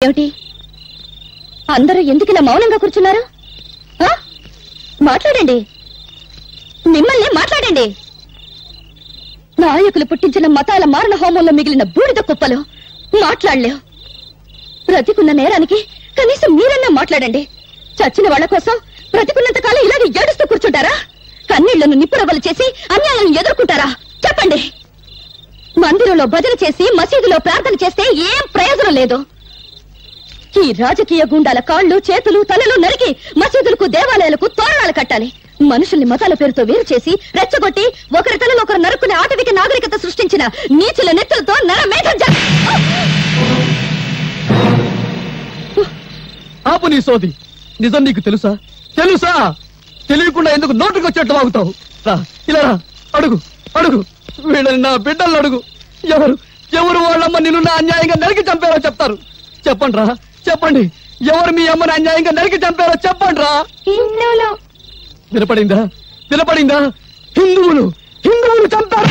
ఏమిటి? అందరూ ఎందుకు ఇలా మౌనంగా కూర్చున్నారు? మాట్లాడండి, మిమ్మల్ని మాట్లాడండి. నాయకులు పుట్టించిన మతాల మారణ హోమంలో మిగిలిన బూడిద కుప్పలు మాట్లాడలేవు. బ్రతికున్న నేరానికి కనీసం మీరన్నా మాట్లాడండి. చచ్చిన వాళ్ల కోసం బ్రతికున్నంత కాలం ఇలాగే ఏడుస్తూ కూర్చుంటారా? కన్నీళ్లను నిప్పురవ్వలు చేసి అన్యాయాలను ఎదుర్కొంటారా? చెప్పండి. మందిరంలో భజన చేసి మసీదులో ప్రార్థన చేస్తే ఏం ప్రయోజనం లేదు. ఈ రాజకీయ గుండాల కాళ్లు చేతులు తలలు నరికి మసీదులకు దేవాలయాలకు తోరణాలు కట్టాలి. మనుషుల్ని మతాల పేరుతో వేరు చేసి రెచ్చగొట్టి ఒకరి తలలో ఒకరు నరుక్కునే ఆటవిక నాగరికత సృష్టించిన నీచుల నెత్తులతో నరమేధం. ఆపు నీ సోది. నిజం నీకు తెలుసా? తెలుసా? తెలియకుండా ఎందుకు నోటుకు వచ్చేట్టు వాగుతావు? ఇలా అడుగు అడుగు, వీళ్ళని నా బిడ్డలను అడుగు. ఎవరు ఎవరు వాళ్ళమ్మ నిన్ను నా అన్యాయంగా నరికి చంపారో చెప్తారు. చెప్పండి రా, చెప్పండి. ఎవరు మీ అమ్మని అన్యాయంగా నరికి చంపారో చెప్పండి రా. వినపడిందా? వినపడిందా? హిందువులు హిందువులు చంపారు.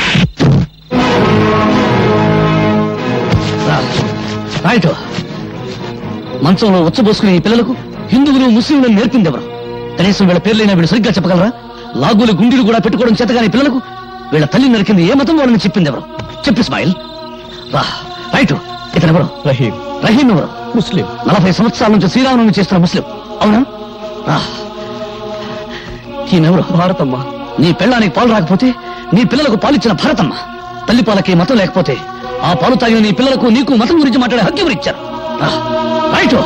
రైట్. మంచంలో వచ్చబోసుకునే ఈ పిల్లలకు హిందువులు ముస్లింలను నేర్పింది ఎవరు? కనీసం వీళ్ళ పేర్లైనా వీళ్ళు సరిగ్గా చెప్పగలరా? లాగులు గుండీలు కూడా పెట్టుకోవడం చేతగాని పిల్లలకు వీళ్ళ తల్లి నరికింది ఏ మతం వాళ్ళని చెప్పింది ఎవరు? చెప్పు ఇస్మాయిల్. రైట్. ఇతను ఎవరు? రహీం. రహీం ఎవరు? ముస్లిం. 40 సంవత్సరాల నుంచి శ్రీరామనవమి చేస్తున్న ముస్లిం. అవునా? ఈయనెవరు? భారతమ్మ. నీ పెళ్ళానికి పాలు రాకపోతే నీ పిల్లలకు పాలిచ్చిన భారతమ్మ. తల్లి పాలకి మతం లేకపోతే ఆ పాలు తాగిన నీ పిల్లలకు నీకు మతం గురించి మాట్లాడే హక్కు ఎవరిచ్చారు? రైట్.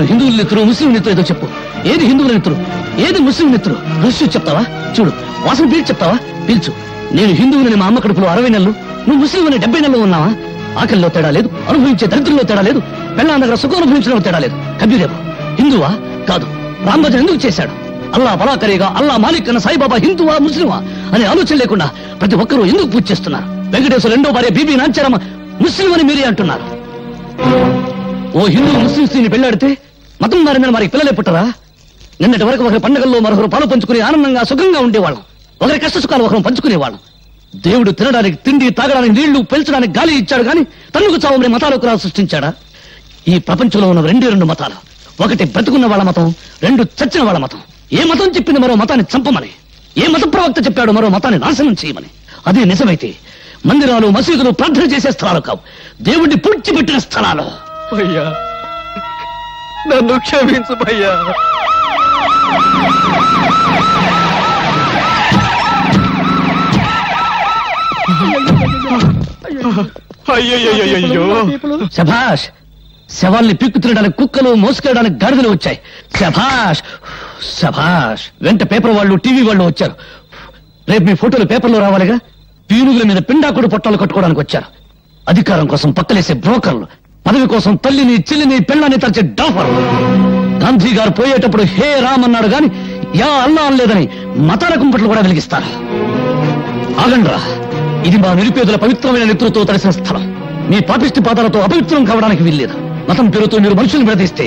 హిందువుల నెత్తురు ముస్లిం నెత్తురు ఏదో చెప్పు. ఏది హిందువుల నెత్తురు, ఏది ముస్లిం నెత్తురు? రహస్యం చెప్తావా? చూడు, వాసన పీల్చి చెప్తావా? పీల్చు. నేను హిందువులని మా అమ్మ కడుపులో 60 నెలలు, నువ్వు ముస్లిం అని 70 నెలలు ఉన్నావా? ఆకలిలో తేడా లేదు, అనుభవించే దరిద్రంలో తేడా లేదు, పెళ్ళాం దగ్గర సుఖం అనుభవించడంలో తేడా లేదు. కబీరేమో హిందువా? కాదు. రాంభజన్ ఎందుకు చేశాడు? అల్లా బలాకరిగా అల్లా మాలిక్ అన్న సాయిబాబా హిందువా ముస్లిమా అనే ఆలోచన లేకుండా ప్రతి ఒక్కరూ ఎందుకు పూజ చేస్తున్నారు? వెంకటేశ్వర రెండో భార్య బీబీ నాంచారమ్మ ముస్లిం అని మీరే అంటున్నారు. ఓ హిందూ ముస్లిం స్త్రీని పెళ్లాడితే మతం మారిందని మరి పిల్లలే పుట్టరా? నిన్నటి వరకు ఒకరి పండుగల్లో మరొకరు పాలు పంచుకుని ఆనందంగా సుఖంగా ఉండేవాళ్ళం. ఒకరి కష్ట సుఖాలు ఒకరు పంచుకునేవాళ్ళం. దేవుడు తినడానికి తిండి, తాగడానికి నీళ్లు, పెంచడానికి గాలి ఇచ్చాడు గాని తన్నుకు చావమని మతాలు కూడా సృష్టించాడా? ఈ ప్రపంచంలో ఉన్న 2 మతాలు. ఒకటి బ్రతుకున్న వాళ్ళ మతం, 2 చచ్చిన వాళ్ళ మతం. ఏ మతం చెప్పింది మరో మతాన్ని చంపమని? ఏ మత ప్రవక్త చెప్పాడు మరో మతాన్ని నాశనం చేయమని? అదే నిజమైతే మందిరాలు మసీదులు ప్రార్థన చేసే స్థలాలు కావు, దేవుడిని పూడ్చిపెట్టిన స్థలాలు. భయ్యా, నన్ను క్షమించు భయ్యా. శభాష్. శవాల్ని పీక్కు తినడానికి కుక్కలు, మోసుకెళ్ళడానికి గాడిదలు వచ్చాయి. శభాష్ శభాష్. వెంట పేపర్ వాళ్ళు, టీవీ వాళ్ళు వచ్చారు. రేపు మీ ఫోటోలు పేపర్లో రావాలిగా. పీనుగుల మీద పిండాకుడు పొట్టాలు కట్టుకోవడానికి వచ్చారు. అధికారం కోసం పక్కలేసే బ్రోకర్లు, పదవి కోసం తల్లిని, చెల్లిని, పెళ్ళాన్ని తరచే డాఫర్లు. గాంధీ గారు పోయేటప్పుడు హే రామ్ అన్నాడు గాని యా అల్లా అనలేదని మతాల కుంపట్లు కూడా వెలిగిస్తారు. ఆగండ్రా, ఇది మా నిరుపేదల పవిత్రమైన నెత్తులతో తడిసిన స్థలం. మీ పాపిష్టి పాదాలతో అపవిత్రం కావడానికి వీల్లేదు. మతం పేరుతో మీరు మనుషుల్ని విడదీస్తే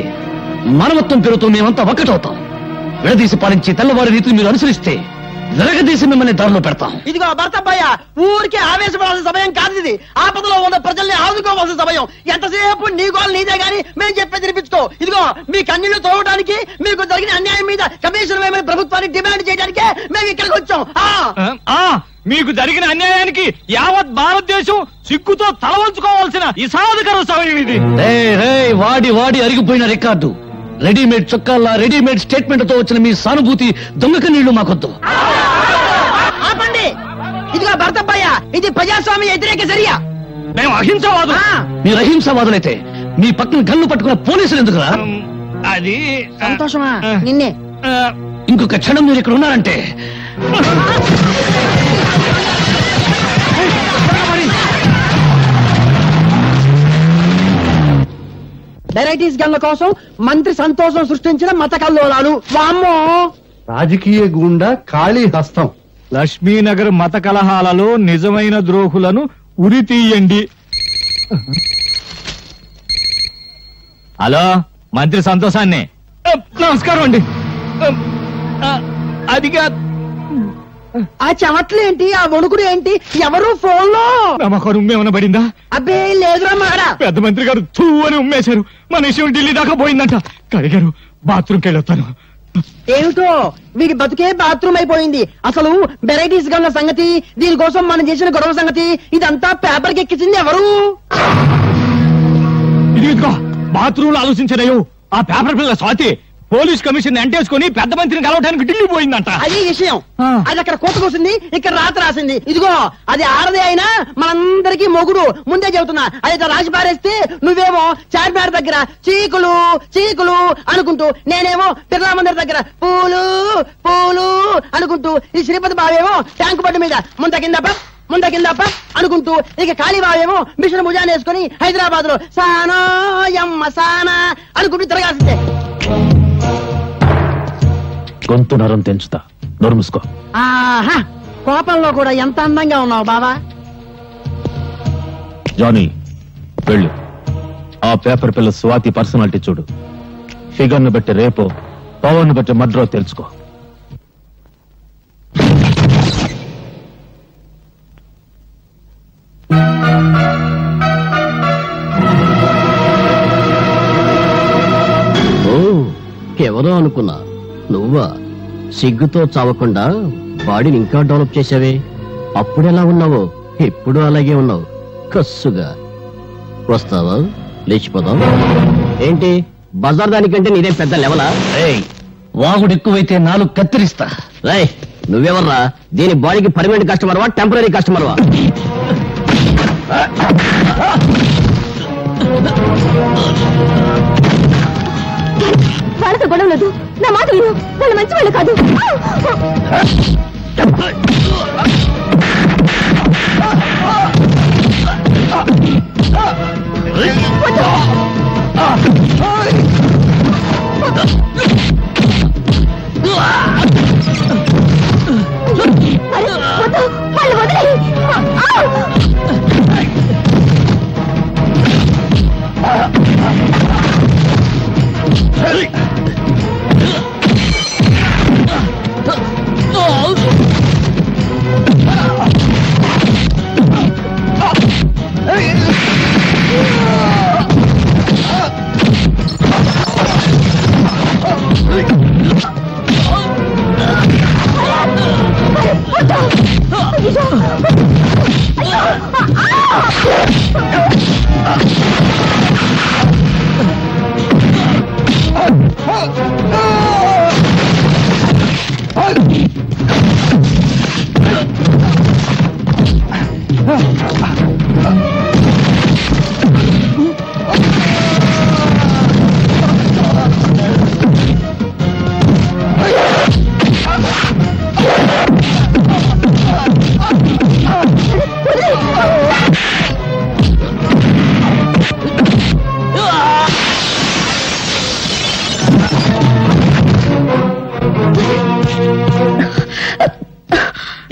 మానవత్వం పేరుతో మేమంతా ఒక్కటవుతాం. విడదీసి పాలించి తెల్లవారి రీతిని మీరు అనుసరిస్తే విరగదీసి మిమ్మల్ని దారిలో పెడతాం. ఇదిగో భర్తబ్బయ్య, ఊరికే ఆవేశపడాల్సిన సమయం కాదు ఇది. ఆపదలో ఉన్న ప్రజల్ని ఆదుకోవాల్సిన సమయం. ఎంతసేపు నీ గోలు నీదే గాని మేము చెప్పేది వినిపించుకో. ఇదిగో మీ కన్నీళ్లు తోవడానికి, మీకు జరిగిన అన్యాయం మీద కమిషన్ వేయమని ప్రభుత్వాన్ని డిమాండ్ చేయడానికే మేము ఇక్కడికి వచ్చాం. మీకు జరిగిన అన్యాయానికి యావత్ భారతదేశం సిగ్గుతో తల వంచుకోవాల్సిన ఇసాధకర సమయం ఇది. వాడి వాడి అరిగిపోయిన రికార్డు, రెడీమేడ్ చొక్కాల్లా రెడీమేడ్ స్టేట్మెంట్ తో వచ్చిన మీ సానుభూతి దొంగక నీళ్లు మాకొద్దు. ఆపండి. ఇదిగో భర్తబ్బయ్య, ఇది ప్రజాస్వామ్య వ్యతిరేక చర్య. మేము అహింసవాదు. మీరు అహింసవాదులైతే మీ పక్కన గన్ను పట్టుకున్న పోలీసులు ఎందుకురా? అది సంతోషమా? నిన్నే. ఇంకొక క్షణం మీరు ఇక్కడ ఉన్నారంటే వెరైటీస్ గన్ల కోసం మంత్రి సంతోషం సృష్టించిన మత కల్లోలాలు. వామ్మో! రాజకీయ గూండా ఖాళీ హస్తం. లక్ష్మీనగర్ మత కలహాలలో నిజమైన ద్రోహులను ఉరి తీయండి. హలో, మంత్రి సంతోషాన్ని. నమస్కారం అండి. అదిగా ఆ చెమట్లు ఏంటి, ఆ వణుకుడు ఏంటి, ఎవరు ఫోన్ లో? నమ్మకం ఉమ్మేమన్నా పడిందా? అబ్బే లేదురా మాడ. పెద్ద మంత్రి గారు చూ అని ఉమ్మేశారు. మన విషయం ఢిల్లీ దాకా పోయిందంట. కడిగారు, బాత్రూమ్కి వెళ్ళొస్తాను. ఏమిటో వీడి బతుకే బాత్రూమ్ అయిపోయింది. అసలు వెరైటీస్ గా ఉన్న సంగతి, దీనికోసం మనం చేసిన గొడవ సంగతి, ఇదంతా పేపర్కి ఎక్కించింది ఎవరు? ఇదిగో బాత్రూమ్ లో ఆలోచించలేవు. ఆ పేపర్ పిల్ల స్వాతి పోలీస్ కమిషన్ ఎంటేసుకుని పెద్ద మంత్రిని కలవడానికి ఢిల్లీ పోయిందంట. అది విషయం. అది అక్కడ కోతకొస్తుంది, ఇక్కడ రాత రాసింది. ఇదిగో అది ఆడదే అయినా మనందరికీ మొగుడు. ముందే చెబుతున్నా. అది రాసి పారేస్తే నువ్వేమో చార్మినార్ దగ్గర చీకులు చీకులు అనుకుంటూ, నేనేమో బిర్లా మందిర్ దగ్గర పూలు పూలు అనుకుంటూ, ఈ శ్రీపతి బావేమో ట్యాంకు పట్టు మీద ముంద కిందప్ప అనుకుంటూ, ఇక కాళీబావేమో మిషన్ భుజాన్ని వేసుకుని హైదరాబాద్ లో సానా యమ్మ సానా అనుకుంటూ తిరగాల్సిందే. గొంతు నరం తెంచుతా, నోరు మూసుకో. ఆహా, కోపంలో కూడా ఎంత అందంగా ఉన్నావు బావా. జానీ వెళ్ళు, ఆ పేపర్ పిల్ల స్వాతి పర్సనాలిటీ చూడు. ఫిగర్ ను బట్టి రేపో, పవర్ ను బట్టి మడ్రో తెలుసుకో. ఎవరో అనుకున్నా, నువ్వా? సిగ్గుతో చావకుండా బాడీని ఇంకా డెవలప్ చేసావే. అప్పుడెలా ఉన్నావో ఇప్పుడు అలాగే ఉన్నావు. కస్సుగా వస్తావా? లేచిపోదాం. ఏంటి బజార్ దానికంటే నీదే పెద్ద లెవలా? వాగుడు ఎక్కువైతే నాలుగు కత్తిరిస్తా. రై నువ్వెవర్రా? దీని బాడీకి పర్మనెంట్ కస్టమర్వా, టెంపరీ కస్టమర్వా? వాళ్ళతో గొడవ లేదు. నా మాట విను, వాళ్ళు మంచి వాళ్ళు కాదు. వాళ్ళు వదిలేయి.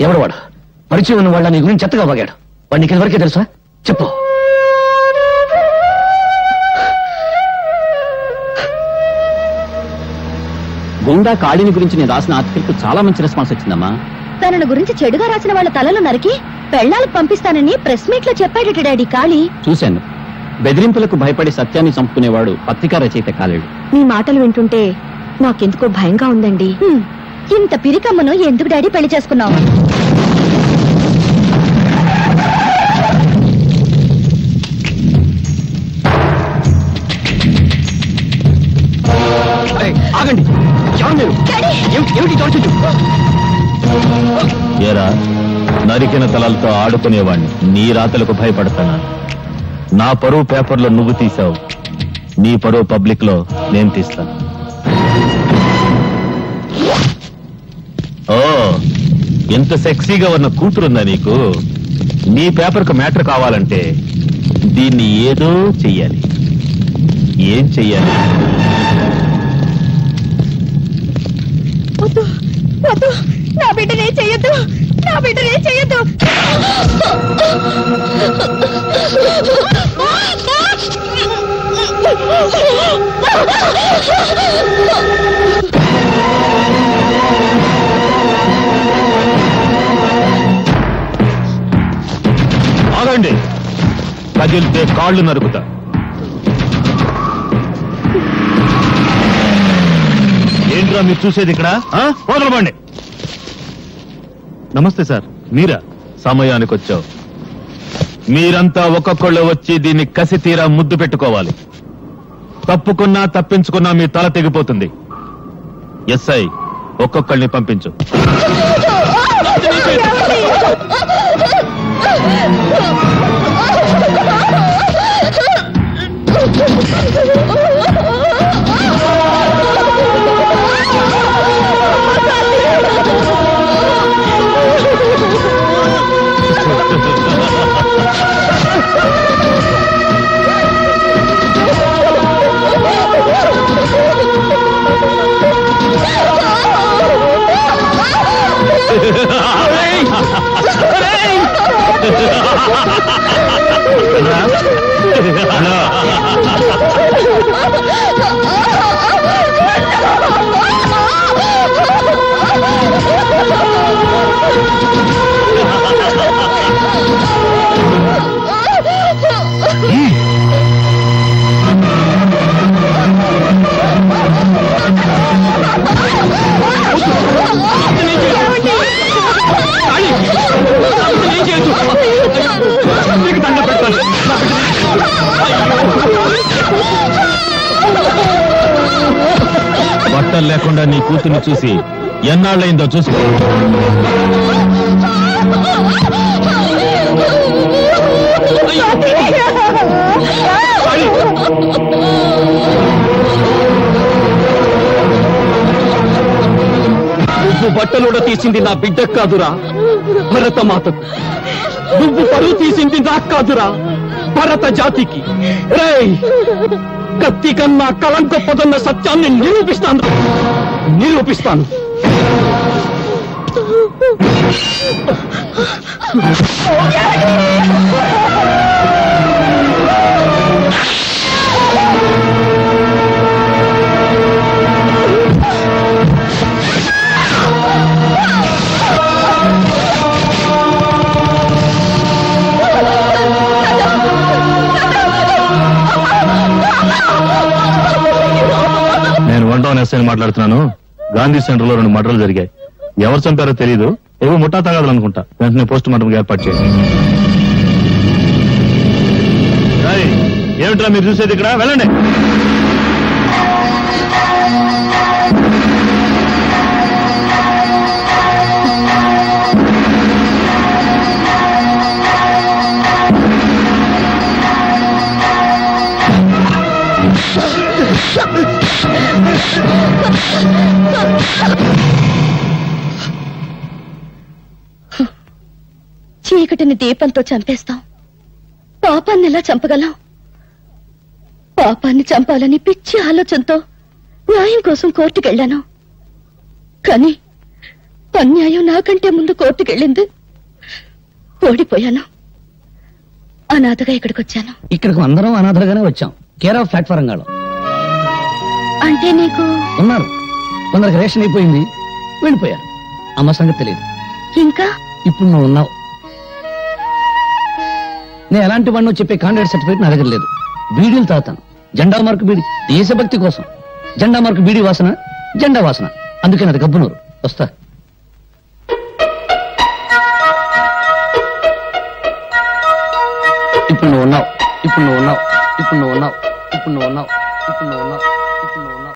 ఎవడు వాడు? పరిచయం ఉన్న వాళ్ళ నీ గురించి చెత్తగా వాగాడు. వాడు నీకు ఎవరికే తెలుసా? చెప్పు. గుండా కాళీని గురించి నేను రాసిన ఆర్టికల్ కు చాలా మంచి రెస్పాన్స్ వచ్చిందమ్మా. తనను గురించి చెడుగా రాసిన వాళ్ళ తలలు నరికి పెళ్లాలకు పంపిస్తానని ప్రెస్ మీట్ లో చెప్పాడట డాడీ కాళీ. చూశాను. బెదిరింపులకు భయపడి సత్యాన్ని చంపుకునేవాడు పత్రికా రచయిత కాలేడు. మీ మాటలు వింటుంటే నాకెందుకో భయంగా ఉందండి. ఇంత పిరికమ్మను ఎందుకు డాడీ పెళ్లి చేసుకున్నావు? ఆగండి. ఏరా, నరికిన తలలతో ఆడుకునేవాణ్ణి నీ రాతలకు భయపడతానా? నా పరువు పేపర్లో నువ్వు తీసావు, నీ పరువు పబ్లిక్ లో నేను తీస్తాను. ఓ, ఎంత సెక్సీగా ఉన్న కూతురుందా నీకు? నీ పేపర్కు మ్యాటర్ కావాలంటే దీన్ని ఏదో చెయ్యాలి. ఏం చెయ్యాలి? నా బిడ్డనే చెయ్యొద్దు, నా బిడ్డనే చెయ్యొద్దు. ఆగండి, కదిలితే కాళ్ళు నరుకుతా. ఏంట్రా మీరు చూసేది ఇక్కడ? వదలబండి. నమస్తే సార్, మీరా? సమయానికి వచ్చావు. మీరంతా ఒక్కొక్కళ్ళు వచ్చి దీన్ని కసి తీరా ముద్దు పెట్టుకోవాలి. తప్పుకున్నా తప్పించుకున్నా మీ తల తెగిపోతుంది. ఎస్ఐ, ఒక్కొక్కళ్ళని పంపించు. బట్టలు లేకుండా నీ కూతుర్ని చూసి ఎన్నాళ్ళైందో చూసుకో. నువ్వు బట్టలుడ తీసింది నా బిడ్డకు కాదురా, భరత మాతకు. నువ్వు పరువు తీసింది నాకు కాదురా, భరత జాతికి. రేయ్, కత్తి కన్నా కలం గొప్పదన్న సత్యాన్ని నిరూపిస్తాను. నేను 1 టౌన్ ఎస్ఐని మాట్లాడుతున్నాను. గాంధీ సెంటర్ లో 2 మర్డర్లు జరిగాయి. ఎవరు చంపారో తెలియదు. ఏవో ముఠా తగాదాలు అనుకుంటా. వెంటనే పోస్ట్ మార్టం ఏర్పాటు చేయండి. ఏమిట్రా మీరు చూసేది ఇక్కడ? వెళ్ళండి. చీకటిని దీపంతో చంపేస్తాం, పాపాన్ని ఎలా చంపగలం? పాపాన్ని చంపాలని పిచ్చి ఆలోచనతో న్యాయం కోసం కోర్టుకెళ్లాను. కానీ అన్యాయం నాకంటే ముందు కోర్టుకెళ్ళింది. ఓడిపోయాను. అనాథగా ఇక్కడికి వచ్చాను. ఇక్కడికి అందరం అనాథలుగానే వచ్చాం. కేర్ ఆఫ్ ప్లాట్ఫారం గాడు అంటే నీకు ఉన్నారు. కొందరికి రేషన్ అయిపోయింది, వెళ్ళిపోయారు. అమ్మ సంగతి తెలియదు. ఇంకా ఇప్పుడు నువ్వు ఉన్నావు. నేను ఎలాంటి వాడినో చెప్పే కాంట్రాక్ట్ సర్టిఫికేట్ నా దగ్గర లేదు. బీడీలు తాగుతాను, జెండా మార్కు బీడి. దేశభక్తి కోసం జెండా మార్కు బీడీ వాసన, జెండా వాసన. అందుకే నాది గబ్బునూరు. వస్తా. ఇప్పుడు నువ్వు ఉన్నావు.